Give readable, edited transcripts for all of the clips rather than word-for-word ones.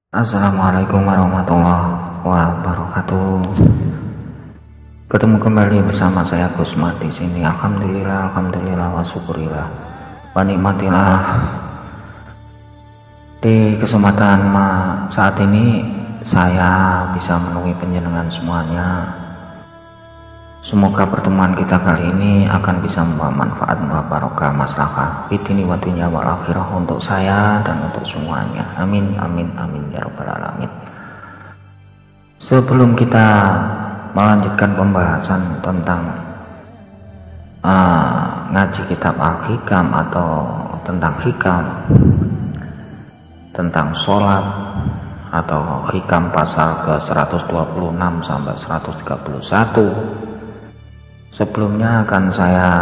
Assalamualaikum warahmatullahi wabarakatuh. Ketemu kembali bersama saya Gusma di sini. Alhamdulillah wa syukurillah wa nikmatillah. Di kesempatan saat ini saya bisa menemui panjenengan semuanya. Semoga pertemuan kita kali ini akan bisa membawa manfaat, membawa barokah, maslahah fitini wa dunya wal akhirah untuk saya dan untuk semuanya. Amin amin amin ya rabbal alamin. Sebelum kita melanjutkan pembahasan tentang ngaji kitab Al-Hikam atau tentang hikam, tentang sholat atau hikam pasal ke 126 sampai 131, sebelumnya akan saya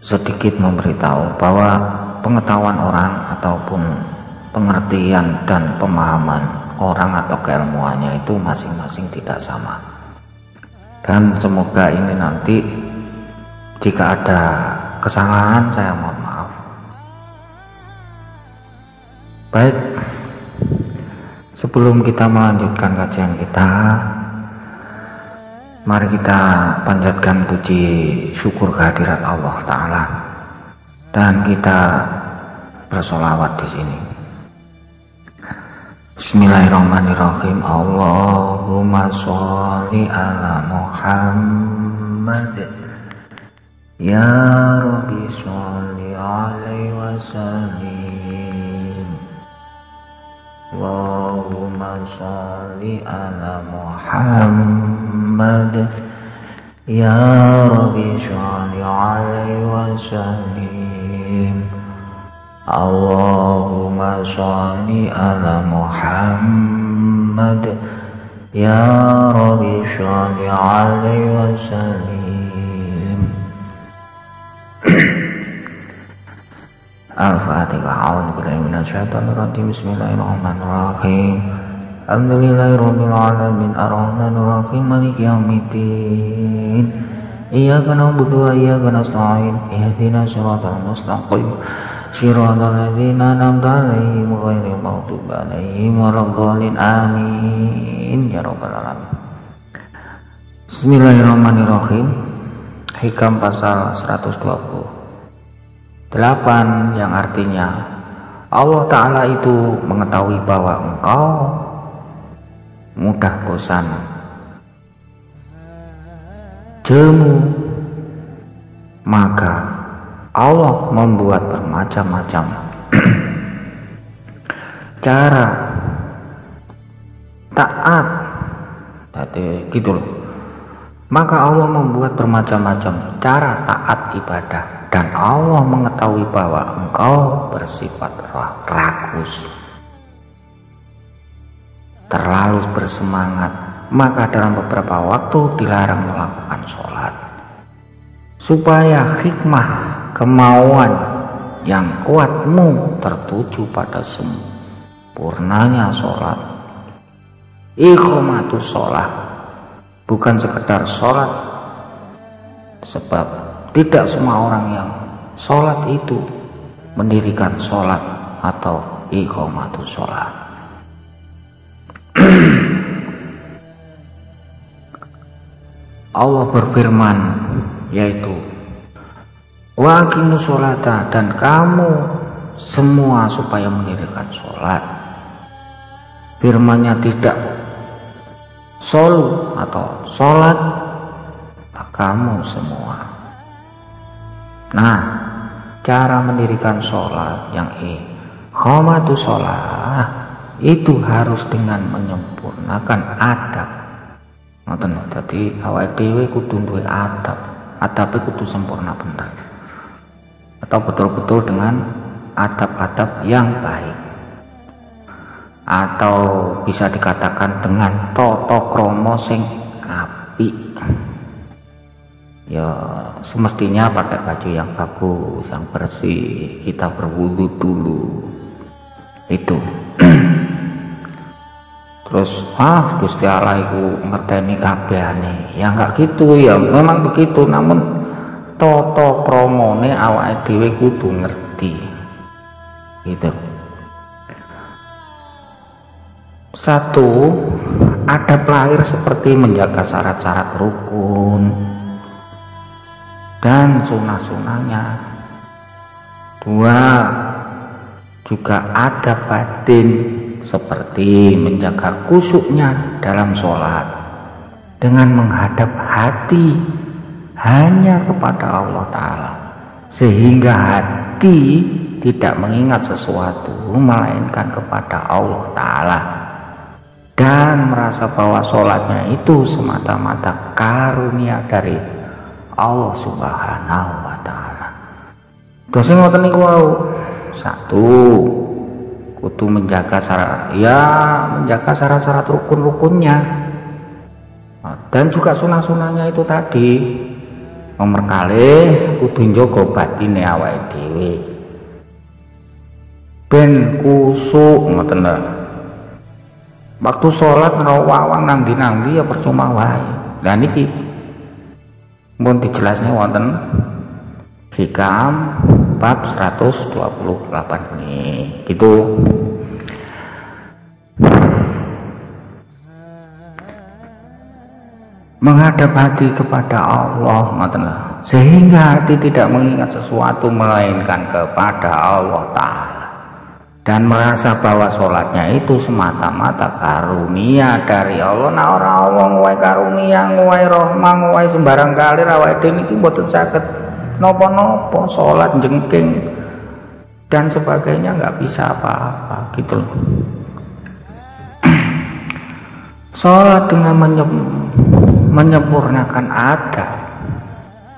sedikit memberitahu bahwa pengetahuan orang ataupun pengertian dan pemahaman orang atau keilmuannya itu masing-masing tidak sama. Dan semoga ini nanti jika ada kesalahan saya mohon maaf. Baik, sebelum kita melanjutkan kajian kita, mari kita panjatkan puji syukur kehadirat Allah Ta'ala dan kita bersolawat di sini. Bismillahirrahmanirrahim. Allahumma sholli ala Muhammad ya Rabbi sholli alaihi wasallim. Allahumma sholli ala Muhammad ya Rabbi sholli alaihi wasallim. Allahumma sholli ala Muhammad ya Rabbi sholli alaihi wasallim. Al-Fatihah. A'udzu billahi minasyaitonir rajim. Bismillahirrahmanirrahim. Alhamdulillahirabbil alamin arrahmanir rahim maliki yaumiddin. Iyyaka na'budu wa iyyaka nasta'in. Ihdinas siratal mustaqim. Shiratal ladzina an'amta 'alaihim ghairil maghdubi 'alaihim waladdallin. Amin ya rabbal alamin. Bismillahirrahmanirrahim. Hikam pasal 128 yang artinya Allah Ta'ala itu mengetahui bahwa engkau mudah bosan, jemu, maka Allah membuat bermacam-macam cara taat. Jadi gitu loh. Maka Allah membuat bermacam-macam cara taat ibadah, dan Allah mengetahui bahwa engkau bersifat rakus, terlalu bersemangat, maka dalam beberapa waktu dilarang melakukan sholat, supaya hikmah kemauan yang kuatmu tertuju pada sempurnanya sholat. Iqamatus sholat, bukan sekedar sholat, sebab tidak semua orang yang sholat itu mendirikan sholat atau iqamatus sholat. Allah berfirman, yaitu wa aqimus sholata, dan kamu semua supaya mendirikan sholat. Firmannya tidak solu atau sholat, kamu semua. Nah, cara mendirikan sholat yang iqamatus sholat itu harus dengan menyempurnakan adab. Ngoten, dadi awake dhewe kudu duwe adab. Adabe kudu sempurna bener. Atau betul-betul dengan adab-adab yang baik. Atau bisa dikatakan dengan tata krama sing apik. Ya semestinya pakai baju yang bagus, yang bersih, kita berwudu dulu itu. Terus Gusti Allah iku ngerteni kabehane, ya enggak gitu, ya memang begitu, namun tata kramane awake dhewe kudu ngerti gitu. Satu, adab lahir seperti menjaga syarat-syarat rukun dan sunnah-sunnahnya. Dua, juga adab batin seperti menjaga khusyuknya dalam sholat dengan menghadap hati hanya kepada Allah Ta'ala, sehingga hati tidak mengingat sesuatu melainkan kepada Allah Ta'ala, dan merasa bahwa sholatnya itu semata-mata karunia dari Allah Subhanahu wa Ta'ala. Terus ngoten niku wau. Satu, kudu menjaga syarat-syarat rukun-rukunnya, dan juga sunah-sunahnya itu tadi. Nomor kalih kudu njaga batine awake dhewe ben kusuk ngoten lho. Waktu sholat ngrawang nang ndi-nang ya percuma wae. Lah niki mun dijelasne wonten Hikam bab 128 nih gitu. Menghadap hati kepada Allah sehingga hati tidak mengingat sesuatu melainkan kepada Allah Ta'ala, dan merasa bahwa sholatnya itu semata-mata karunia dari Allah. Nah orang Allah nguwai karunia, nguwai rahmah, nguwai sembarang kali awake dhewe niki mboten saged nopo-nopo, sholat jengking dan sebagainya nggak bisa apa-apa gitu loh. Sholat dengan menyempurnakan adab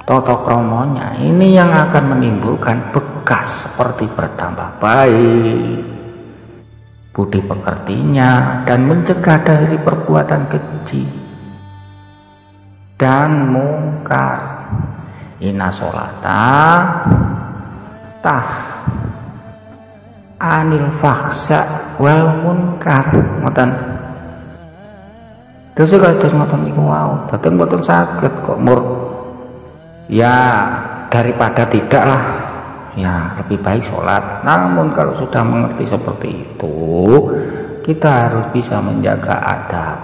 tata kromonya ini yang akan menimbulkan bekas seperti bertambah baik budi pekertinya dan mencegah dari perbuatan keji dan mungkar. Inna sholata tah anil fakhsa wal munkar ngoten. Terus kados ngoten niku wau, dadi mboten saged kok ya daripada tidak lah, ya lebih baik sholat. Namun kalau sudah mengerti seperti itu, kita harus bisa menjaga adab,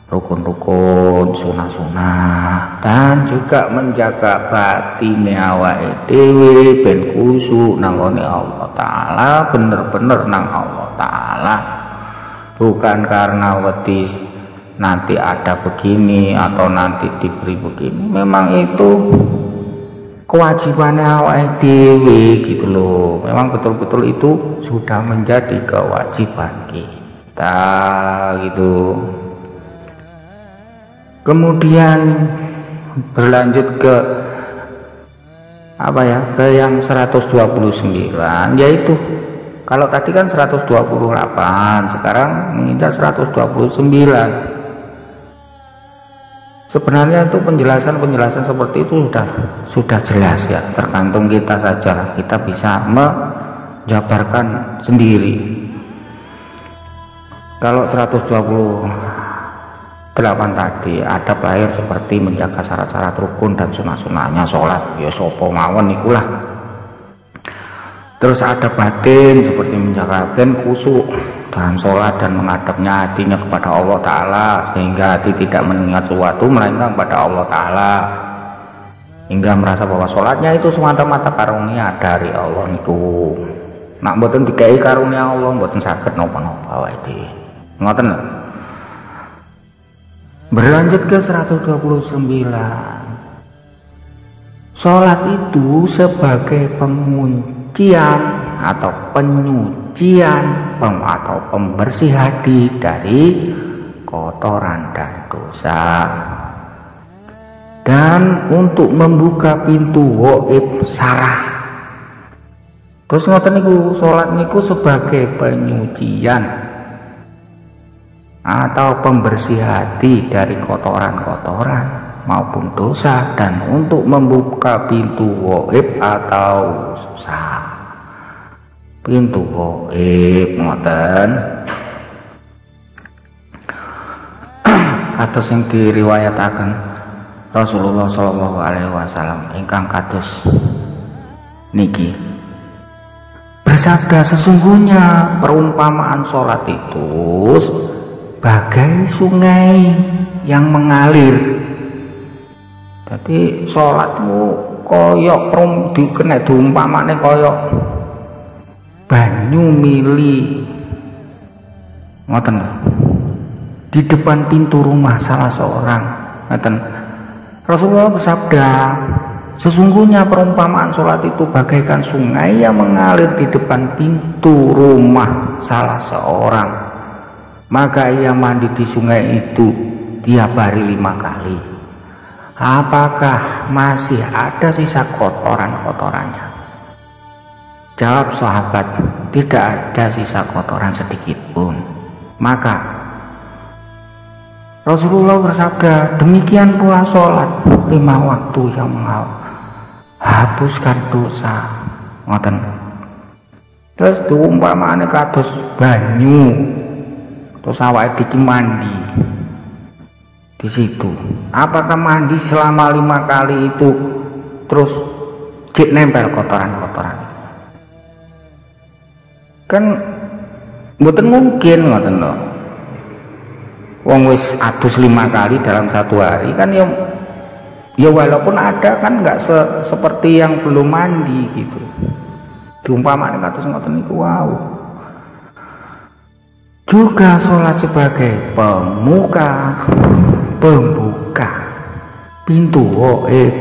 rukun-rukun, sunah-sunah, dan juga menjaga batine awake dhewe ben khusyuk nang ngone Allah Ta'ala, bener-bener nang Allah Ta'ala, bukan karena wedi nanti ada begini atau nanti diberi begini. Memang itu kewajibannya awake dhewe gitu loh. Memang betul-betul itu sudah menjadi kewajiban kita gitu. Kemudian berlanjut ke ke yang 129, yaitu kalau tadi kan 128, sekarang menginjak 129. Sebenarnya itu penjelasan seperti itu sudah jelas ya, tergantung kita saja, kita bisa menjabarkan sendiri. Kalau 128 tadi adab lahir seperti menjaga syarat-syarat rukun dan sunah-sunahnya sholat, ya sopo mawon ikulah. Terus adab batin seperti menjaga batin khusyuk dalam sholat dan menghadapnya hatinya kepada Allah Ta'ala, sehingga hati tidak mengingat sesuatu melainkan kepada Allah Ta'ala, hingga merasa bahwa sholatnya itu semata-mata karunia dari Allah niku. Nak mboten dikai karunia Allah mboten saged napa-napa wae iki. Ngoten lho. Berlanjut ke 129. Sholat itu sebagai penguncian atau penyucian atau pembersih hati dari kotoran dan dosa, dan untuk membuka pintu ghaib sarah. Terus ngoten niku, sholat niku sebagai penyucian atau pembersih hati dari kotoran-kotoran maupun dosa, dan untuk membuka pintu ghaib atau susah. Pintu ghaib ngoten kados yang diriwayataken Rasulullah Shallallahu Alaihi Wasallam ingkang kados niki bersabda, sesungguhnya perumpamaan sholat itu bagai sungai yang mengalir. Jadi sholatmu koyok kena diumpamane koyok banyu mili ngoten di depan pintu rumah salah seorang. Ngoten Rasulullah bersabda, sesungguhnya perumpamaan sholat itu bagaikan sungai yang mengalir di depan pintu rumah salah seorang, maka ia mandi di sungai itu tiap hari 5 kali. Apakah masih ada sisa kotoran-kotorannya? Jawab sahabat, tidak ada sisa kotoran sedikit pun. Maka Rasulullah bersabda, demikian pula sholat 5 waktu yang menghapuskan dosa. Ngoten. Terus diumpamane kados banyu, terus awake iki mandi di situ. Apakah mandi selama 5 kali itu terus jik nempel kotoran-kotoran? Kan mboten mungkin ngoten lho. Wong wis adus 5 kali dalam 1 hari kan ya walaupun ada kan nggak seperti yang belum mandi gitu. Diumpamakan kados ngoten niku wow. Juga sholat sebagai pembuka pintu gaib.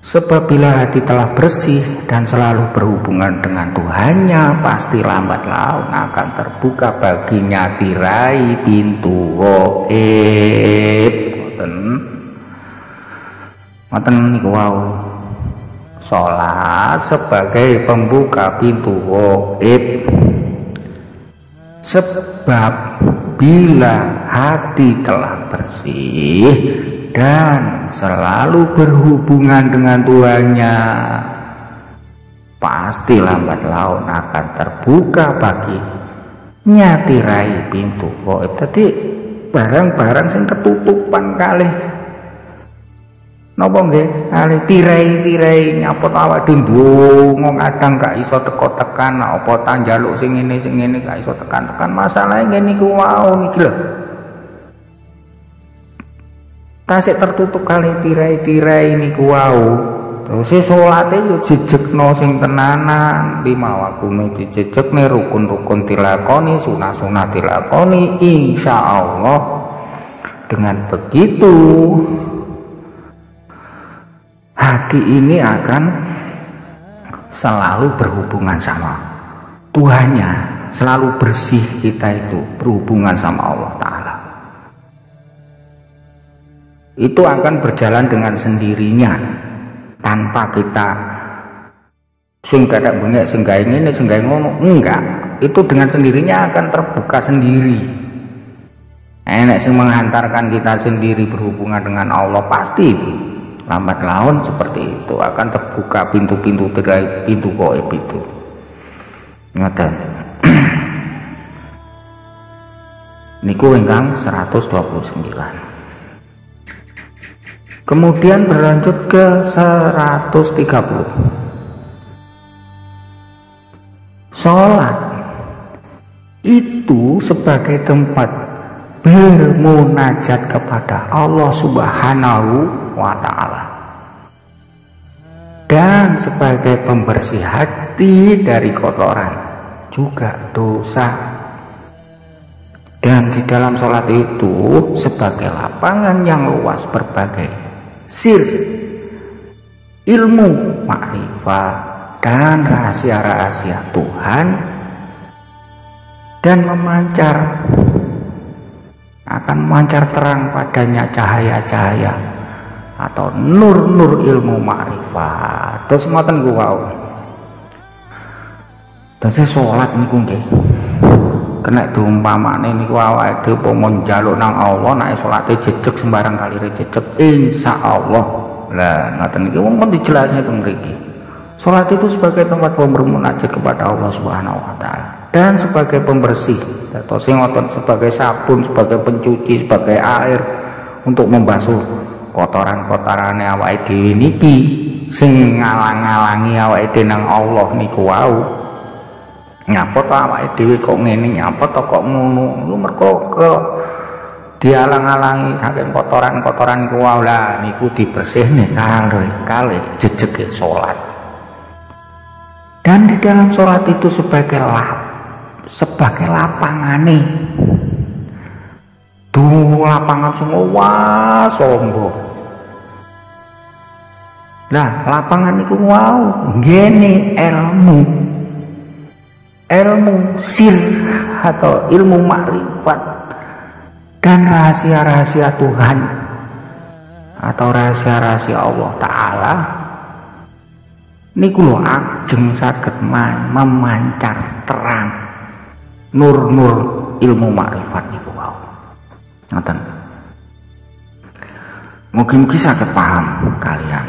Sebab bila hati telah bersih dan selalu berhubungan dengan Tuhannya, pasti lambat laun akan terbuka baginya tirai pintu gaib. Ngoten niku wau. Sholat sebagai pembuka pintu gaib. Sebab bila hati telah bersih dan selalu berhubungan dengan Tuhannya, pasti lambat laun akan terbuka baginya tirai pintu gaib. Tadi barang-barang sing ketutupan kalih napa nggih, kalih tirai-tirai nyapot awak ndonga kadang gak iso teko-tekan, apa ta njaluk sing ngene gak iso tekan-tekan. Masalahe ngene iku wau niki lho. Tasik tertutup kali tirai-tirai niku wau. Terus salate yo jejegno sing tenanan, 5 waktune dijejekne, rukun-rukun dilakoni, sunah-sunah dilakoni, insyaallah. Dengan begitu hati ini akan selalu berhubungan sama Tuhannya, selalu bersih kita itu berhubungan sama Allah Ta'ala. Itu akan berjalan dengan sendirinya tanpa kita sing kada bengek sing gawe ngene sing gawe ngono, enggak. Itu dengan sendirinya akan terbuka sendiri. Enek sing menghantarkan kita sendiri berhubungan dengan Allah, pasti lambat laun seperti itu akan terbuka pintu-pintu tirai pintu gaib itu. Ngoten. Niku ingkang 129. Kemudian berlanjut ke 130. Sholat itu sebagai tempat bermunajat kepada Allah Subhanahu wa Ta'ala, dan sebagai pembersih hati dari kotoran juga dosa. Dan di dalam sholat itu sebagai lapangan yang luas berbagai sir, ilmu, makrifat, dan rahasia-rahasia Tuhan, dan akan memancar terang padanya cahaya-cahaya atau nur-nur ilmu makrifat. Terus ngoten gua. Terus sholat niku nggih kena diumpamane niku awake dhewe pomo njaluk nang Allah, nek salate jejeg sembarang kali jejeg insyaallah. Lah ngoten niki wong dijelasnya teng mriki. Salat itu sebagai tempat bermunajat kepada Allah Subhanahu wa Ta'ala dan sebagai pembersih, atau sing ngoten sebagai sabun, sebagai pencuci, sebagai air untuk membasuh kotoran-kotorane awake dhewe niki sing ngalang-alangi awake dhewe nang Allah niku wau. Nyapa to awake dhewe kok ngene, nyapa to kok ngono. Iku mergo ke dialang-alangi saking kotoran-kotoran iku wae lah niku dibersihne kalih jejege salat. Dan di dalam salat itu sebagai lapangane. Lapangan semua sombong. Lah lapangan iku wau ngene ilmu sir atau ilmu makrifat dan rahasia-rahasia Tuhan atau rahasia-rahasia Allah Ta'ala niku lho ajeng saged memancar terang nur-nur ilmu makrifat niku wau. Ngoten. Mugi-mugi saged paham kalian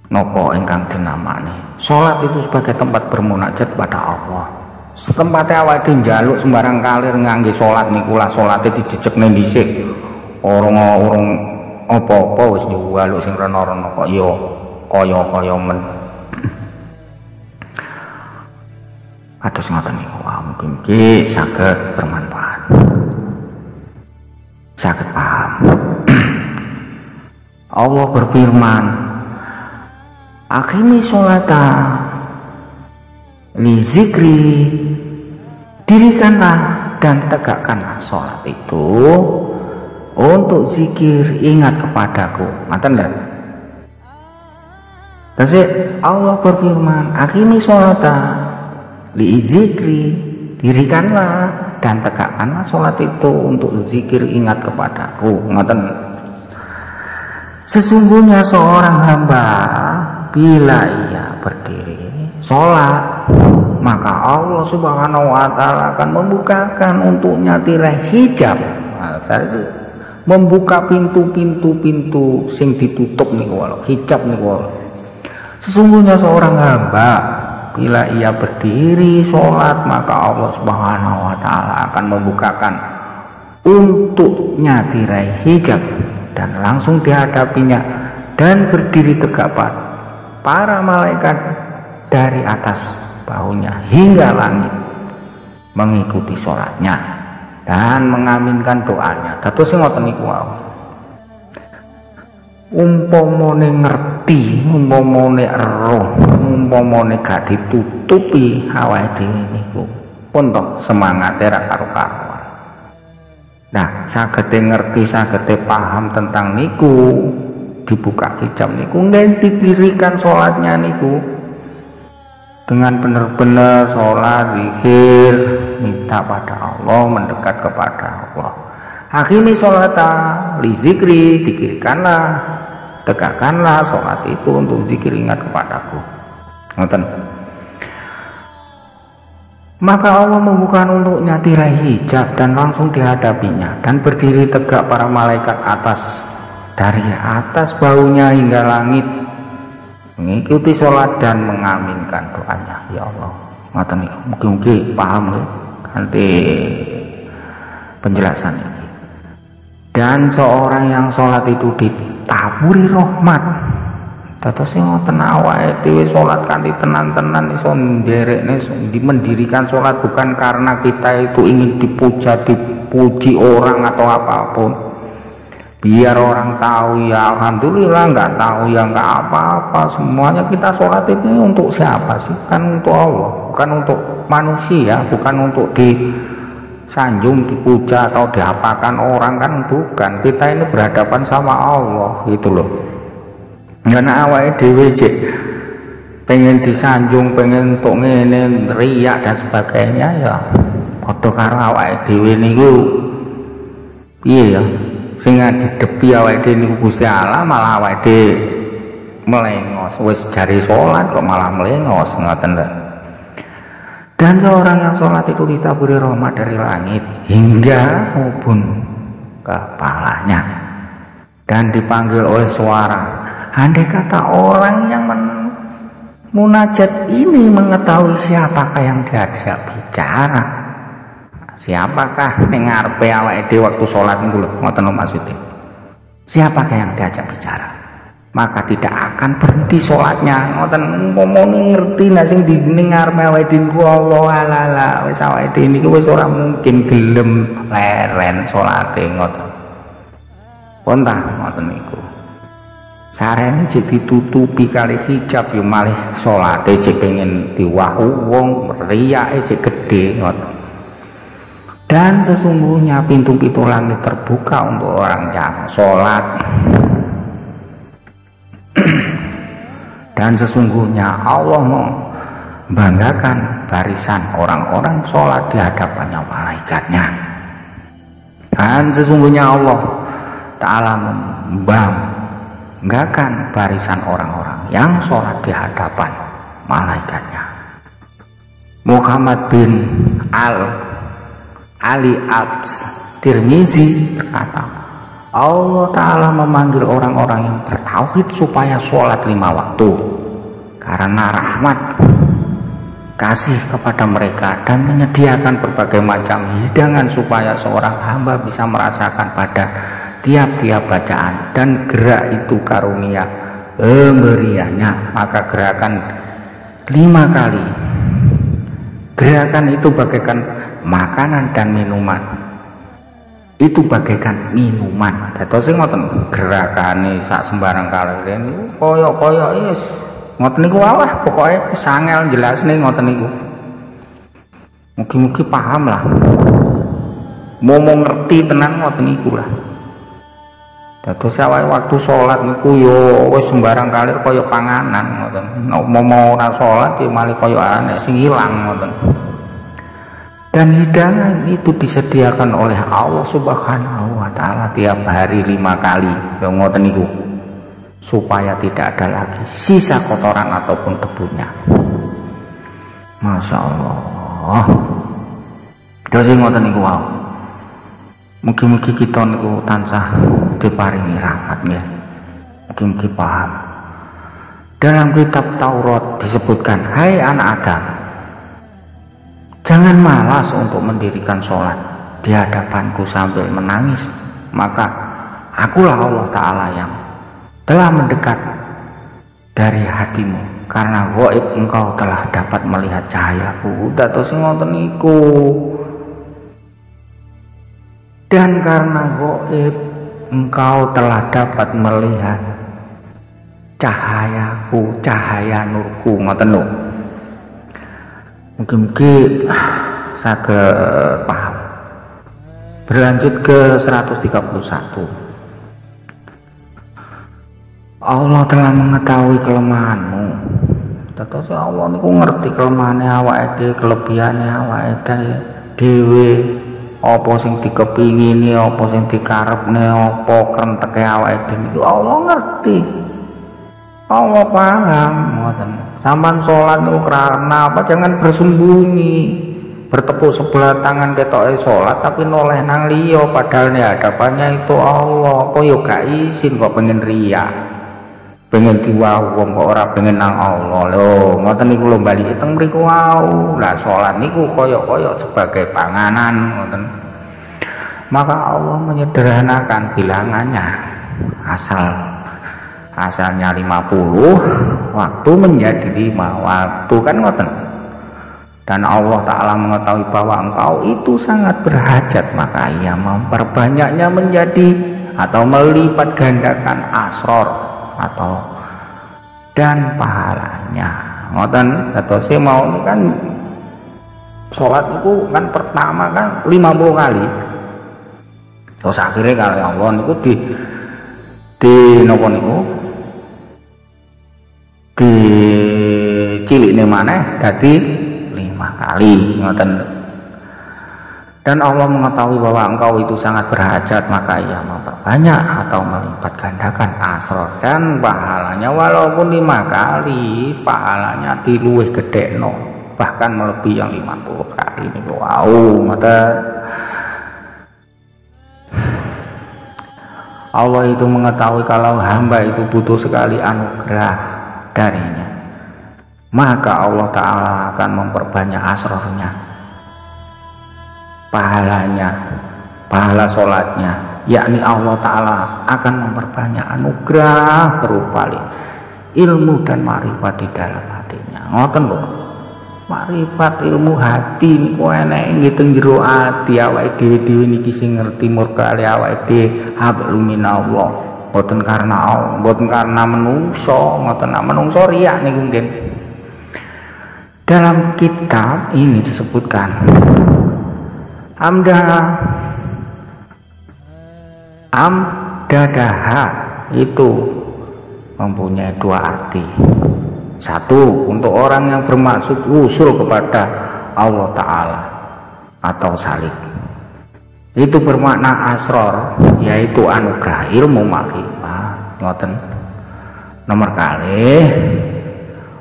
nopo ingkang dinamani salat itu sebagai tempat bermunajat pada Allah. Setempatnya awake njaluk sembarang kalir ngangge salat niku lah salate dijejekne dhisik. Orang apa-apa wis njaluk sing rena-rena kok ya kaya-kaya men. Atus ngoten niku mugi-mugi saged bermanfaat. Saged paham. Allah berfirman, "Aqimi sholata li zikri." Dirikanlah dan tegakkanlah sholat itu untuk zikir, ingat kepadaku. Ngaten lho. Terus Allah berfirman, "Aqimi sholata li zikri." Dirikanlah dan tegakkanlah sholat itu untuk zikir, ingat kepadaku. Ngaten. Sesungguhnya seorang hamba bila ia berdiri sholat, maka Allah Subhanahu wa Ta'ala akan membukakan untuknya tirai hijab. Nah, itu membuka pintu sing ditutup niku hijab niku. Sesungguhnya seorang hamba bila ia berdiri sholat, maka Allah Subhanahu wa Ta'ala akan membukakan untuknya tirai hijab dan langsung dihadapinya dan berdiri tegak para malaikat dari atas bahunya hingga langit mengikuti sholatnya dan mengaminkan doanya. Dados ngoten niku wae. Umpamane ngerti, umpamane eruh, umpamane gak ditutupi awake dhewe niku pun toh semangate ra karo-karuan. Nah, sagete ngerti, sagete paham tentang niku, dibuka hijab niku nggih didirikan sholatnya niku dengan benar-benar sholat, zikir, minta pada Allah, mendekat kepada Allah. Aqimi sholata li zikri, dikirkanlah, tegakkanlah sholat itu untuk zikir, ingat kepadaku. Ngoten. Maka Allah membuka untuknya tirai hijab dan langsung dihadapinya dan berdiri tegak para malaikat dari atas baunya hingga langit mengikuti sholat dan mengaminkan doanya. Ya Allah, ngoten niku. Mugi-mugi paham kanthi penjelasan ini. Dan seorang yang sholat itu ditaburi rahmat. Dados ngoten awake dhewe salat kanthi tenan-tenan iso nderekne mendirikan salat bukan karena kita itu ingin dipuji orang atau apapun. Biar orang tahu ya alhamdulillah, nggak tahu ya nggak apa-apa. Semuanya kita sholat ini untuk siapa sih? Kan untuk Allah, bukan untuk manusia, bukan untuk disanjung, dipuja atau diapakan orang, kan bukan. Kita ini berhadapan sama Allah gitu loh. Karena awake dhewe pengen disanjung, pengen untuk ngene riak dan sebagainya ya padha karo awake dhewe niku piye ya sing didepi awake dhewe niku Gusti Allah, malah awake dhewe melengos wis jari salat kok malah melengos, ngoten lho. Dan seorang yang sholat itu ditaburi rahmat dari langit hingga ubun kepalanya dan dipanggil oleh suara. Andai kata orang yang munajat ini mengetahui siapakah yang diajak bicara, siapakah ning ngarepe awake dhewe waktu salat niku lho, ngoten lho maksudnya. Siapakah yang diajak bicara? maka tidak akan berhenti sholatnya. Ngoten umpamane ngerti nek sing didengar awake dhewe Allah alala wis awake dhewe niku wis ora mungkin gelem leren salate ngoten. Pun ta ngoten niku. Sarene jek ditutupi kali hijab yo malih salate jek pengen diwahu wong riyake jek gedhe ngoten. Dan sesungguhnya pintu-pintu langit terbuka untuk orang yang sholat. Dan sesungguhnya Allah membanggakan barisan orang-orang sholat di hadapannya malaikatnya. Dan sesungguhnya Allah Ta'ala membanggakan barisan orang-orang yang sholat di hadapan malaikatnya. Muhammad bin Ali Tirmizi berkata, Allah Ta'ala memanggil orang-orang yang bertauhid supaya sholat 5 waktu karena rahmat kasih kepada mereka dan menyediakan berbagai macam hidangan supaya seorang hamba bisa merasakan pada tiap-tiap bacaan dan gerak itu karunia pemberiannya. Maka gerakan 5 kali, gerakan itu bagaikan makanan dan minuman, itu bagaikan minuman. Dados sing ngoten gerakane sak sembarang kali niku kaya is ngoten niku walah pokoke sangel jelasne ngoten niku. Mugi-mugi paham lah. Mau ngerti tenan ngoten niku lah. Dados awake waktu salat niku yo wis sembarang kali kaya panganan ngoten. Nek mau ora salat ya malih kaya anek sing ilang ngoten. Dan hidangan itu disediakan oleh Allah Subhanahu wa Ta'ala tiap hari 5 kali. Ngoten niku. Supaya tidak ada lagi sisa kotoran ataupun debunya. Masya Allah. Terus ngoten niku wae. Mugi-mugi kita niku tansah diparingi rahmat nggih. Mugi-mugi paham. Dalam kitab Taurat disebutkan, hai anak Adam, jangan malas untuk mendirikan sholat di hadapanku sambil menangis, maka akulah Allah Ta'ala yang telah mendekat dari hatimu, karena gaib engkau telah dapat melihat cahayaku. Dados ngoten niku. Dan karena gaib engkau telah dapat melihat cahayaku, cahaya nurku. Ngoten lho. Mungkin saged paham. Berlanjut ke 131. Allah telah mengetahui kelemahanmu. Dados Allah niku ngerti kelemahane awake dhewe, kelebihane awake dhewe, apa sing dikepingini, apa sing dikarepne, apa krenteke awake dhewe niku Allah ngerti. Allah paham ngoten. Sampan sholat niku karena apa? Jangan bersembunyi, bertepuk sebelah tangan ketoke sholat tapi noleh nang liya, padahal nih hadapannya itu Allah. Kok yo gak izin kok pengen riya, pengen diwau wong kok ora pengen nang Allah lho. Ngoten niku lho bali teng mriku wau. Lah sholat niku koyok-koyok sebagai panganan ngoten. Maka Allah menyederhanakan bilangannya, asalnya 50 waktu menjadi 5 waktu kan ngoten. Dan Allah Ta'ala mengetahui bahwa engkau itu sangat berhajat, maka ia memperbanyaknya menjadi atau melipat gandakan asror atau dan pahalanya. Ngoten. Atau saya mau kan sholat itu kan pertama kan 50 kali. Terus akhirnya kalau Allah niku di nopo niku di cilikne maneh dadi 5 kali ngoten. Dan Allah mengetahui bahwa engkau itu sangat berhajat, maka ia memperbanyak atau melipat gandakan asror dan pahalanya, walaupun 5 kali pahalanya diluwih gedekno, bahkan melebihi yang 50 kali niku. Wow, ngoten. Allah itu mengetahui kalau hamba itu butuh sekali anugerah darinya, maka Allah Ta'ala akan memperbanyak asrornya, pahalanya pahala sholatnya, yakni Allah Ta'ala akan memperbanyak anugerah berupa ilmu dan ma'rifat di dalam hatinya. Ngoten lho, ma'rifat ilmu hati niku enek nggih teng jero ati awake dhewe niki sing ngerti murkale awake dhewe hablum minallah, boten karena Allah, boten karena menungso, ngoten menungso riya niku mungkin. Dalam kitab ini disebutkan amdadaha itu mempunyai dua arti. Satu, untuk orang yang bermaksud usul kepada Allah Ta'ala atau salik, itu bermakna asror, yaitu anugerah ilmu makrifat. Ngoten. Nomor kali,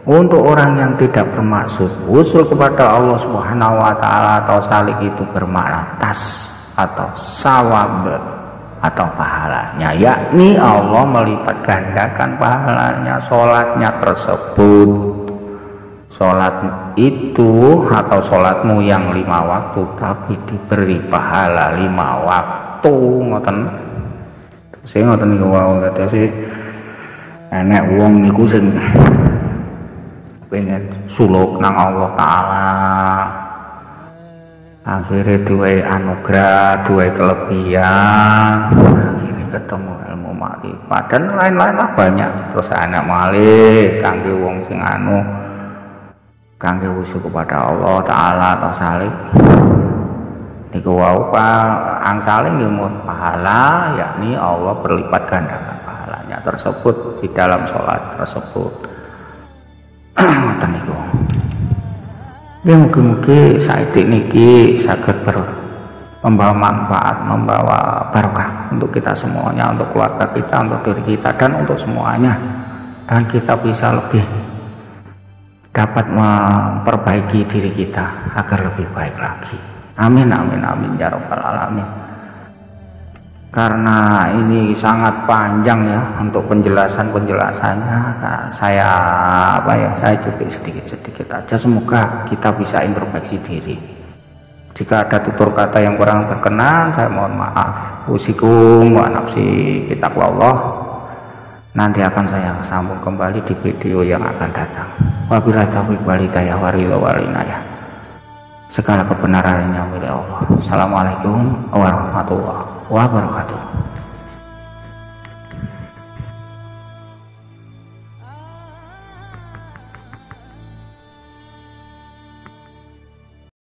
untuk orang yang tidak bermaksud usul kepada Allah Subhanahu wa Ta'ala atau salik, itu bermakna tas atau sawab atau pahalanya, yakni Allah melipat gandakan pahalanya sholatnya tersebut. Sholat itu atau sholatmu yang 5 waktu tapi diberi pahala 5 waktu. Ngoten sing ngoten niku wau, sih enek wong niku sing pengen suluk nang Allah Ta'ala, akhirnya duwe anugerah, duwe kelebihan, akhirnya ketemu ilmu makrifat dan lain-lain lah banyak. Terus anak malih kangge wong sing kangge usul kepada Allah Ta'ala atau salik niku wau angsale nggih pahala, yakni Allah berlipat gandakan pahalanya tersebut di dalam sholat tersebut. Ngoten niku. Ya mugi-mugi saiki niki saged membawa manfaat, membawa barokah untuk kita semuanya, untuk keluarga kita, untuk diri kita, dan untuk semuanya, dan kita bisa lebih dapat memperbaiki diri kita agar lebih baik lagi. Amin amin amin ya rabbal alamin. Karena ini sangat panjang ya untuk penjelasannya, saya cukup sedikit aja. Semoga kita bisa introspeksi diri. Jika ada tutur kata yang kurang berkenan, saya mohon maaf. Usikum wa nafsi bitaqwallah. Nanti akan saya sambung kembali di video yang akan datang. Wabillahi taufiq wal hidayah wal inayah. Segala kebenarannya milik Allah. Assalamualaikum warahmatullahi wabarakatuh.